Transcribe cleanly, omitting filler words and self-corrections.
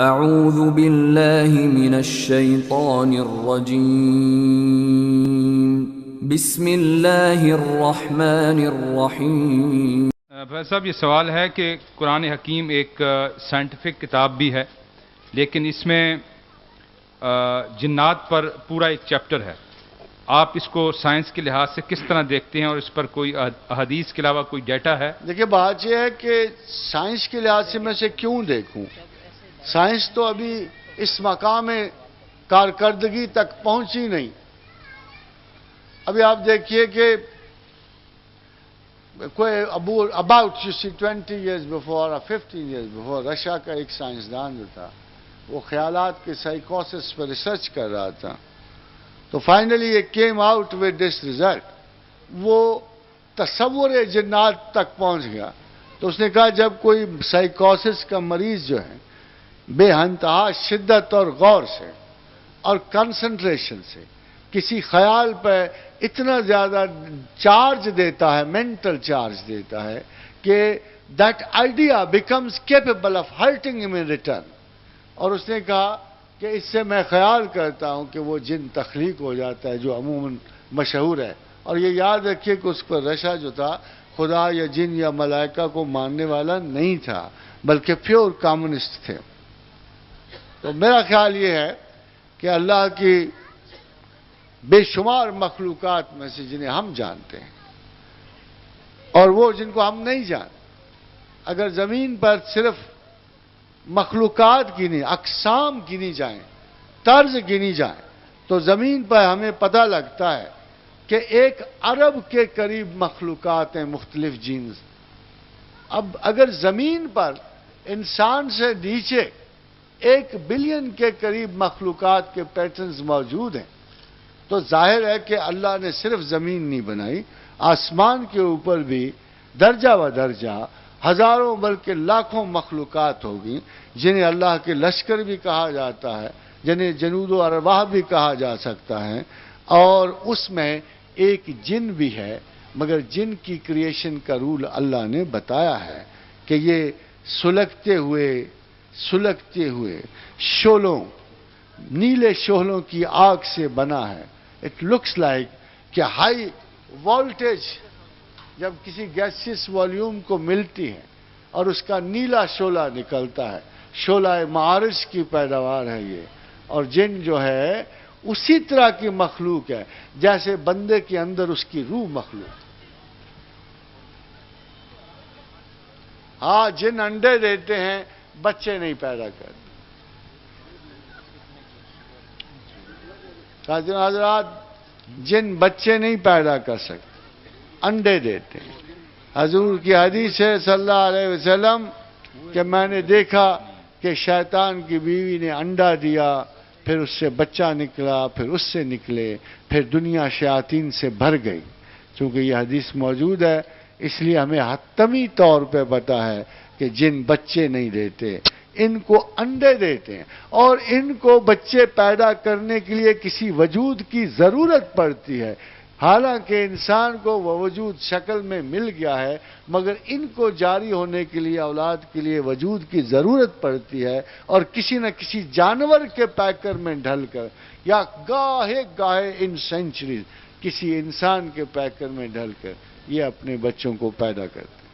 اعوذ باللہ من الشیطان الرجیم بسم اللہ الرحمن الرحیم۔ بھائی صاحب، یہ سوال ہے کہ قرآن حکیم ایک سائنٹیفک کتاب بھی ہے، لیکن اس میں جنات پر پورا ایک چیپٹر ہے۔ آپ اس کو سائنس کے لحاظ سے کس طرح دیکھتے ہیں، اور اس پر کوئی احادیث کے علاوہ کوئی ڈیٹا ہے؟ دیکھیے، بات یہ ہے کہ سائنس کے لحاظ سے میں اسے کیوں دیکھوں؟ سائنس تو ابھی اس مقام کارکردگی تک پہنچی نہیں۔ ابھی آپ دیکھیے کہ کوئی about 20 years before or 15 years before Russia کا ایک سائنسدان جو تھا، وہ خیالات کے سائیکوسس پر ریسرچ کر رہا تھا، تو finally it came out with this result۔ وہ تصور جنات تک پہنچ گیا۔ تو اس نے کہا جب کوئی سائیکوسس کا مریض جو ہے بے انتہا شدت اور غور سے اور کنسنٹریشن سے کسی خیال پہ اتنا زیادہ چارج دیتا ہے، مینٹل چارج دیتا ہے، کہ that idea becomes capable of hurting ہم ان ریٹرن۔ اور اس نے کہا کہ اس سے میں خیال کرتا ہوں کہ وہ جن تخلیق ہو جاتا ہے، جو عموماً مشہور ہے۔ اور یہ یاد رکھیے کہ اس پر رشا جو تھا خدا یا جن یا ملائکہ کو ماننے والا نہیں تھا، بلکہ پیور کامونسٹ تھے۔ تو میرا خیال یہ ہے کہ اللہ کی بے شمار مخلوقات میں سے جنہیں ہم جانتے ہیں اور وہ جن کو ہم نہیں جانتے، اگر زمین پر صرف مخلوقات گنی، اقسام گنی جائیں، طرز گنی جائیں، تو زمین پر ہمیں پتہ لگتا ہے کہ 1 ارب کے قریب مخلوقات ہیں، مختلف جینز۔ اب اگر زمین پر انسان سے نیچے 1 بلین کے قریب مخلوقات کے پیٹرنز موجود ہیں، تو ظاہر ہے کہ اللہ نے صرف زمین نہیں بنائی، آسمان کے اوپر بھی درجہ و درجہ ہزاروں بلکہ لاکھوں مخلوقات ہوگی، جنہیں اللہ کے لشکر بھی کہا جاتا ہے، جنہیں جنود و ارواح بھی کہا جا سکتا ہے۔ اور اس میں ایک جن بھی ہے، مگر جن کی کریشن کا رول اللہ نے بتایا ہے کہ یہ سلگتے ہوئے شعلوں، نیلے شعلوں کی آگ سے بنا ہے۔ اٹ لکس لائک کہ ہائی وولٹیج جب کسی گیسیس والیوم کو ملتی ہے اور اس کا نیلا شعلہ نکلتا ہے، شعلہ معارج کی پیداوار ہے یہ۔ اور جن جو ہے اسی طرح کی مخلوق ہے جیسے بندے کے اندر اس کی روح مخلوق۔ ہاں، جن انڈے دیتے ہیں، بچے نہیں پیدا کرتے۔ حضرات، جن بچے نہیں پیدا کر سکتے، انڈے دیتے ہیں۔ حضور کی حدیث ہے صلی اللہ علیہ وسلم کہ میں نے دیکھا کہ شیطان کی بیوی نے انڈا دیا، پھر اس سے بچہ نکلا، پھر اس سے نکلے، پھر دنیا شیاطین سے بھر گئی۔ چونکہ یہ حدیث موجود ہے، اس لیے ہمیں حتمی طور پہ پتہ ہے کہ جن بچے نہیں دیتے، ان کو انڈے دیتے ہیں، اور ان کو بچے پیدا کرنے کے لیے کسی وجود کی ضرورت پڑتی ہے۔ حالانکہ انسان کو وہ وجود شکل میں مل گیا ہے، مگر ان کو جاری ہونے کے لیے، اولاد کے لیے وجود کی ضرورت پڑتی ہے، اور کسی نہ کسی جانور کے پیکر میں ڈھل کر، یا گاہے ان سینچریز کسی انسان کے پیکر میں ڈھل کر یہ اپنے بچوں کو پیدا کرتے ہیں۔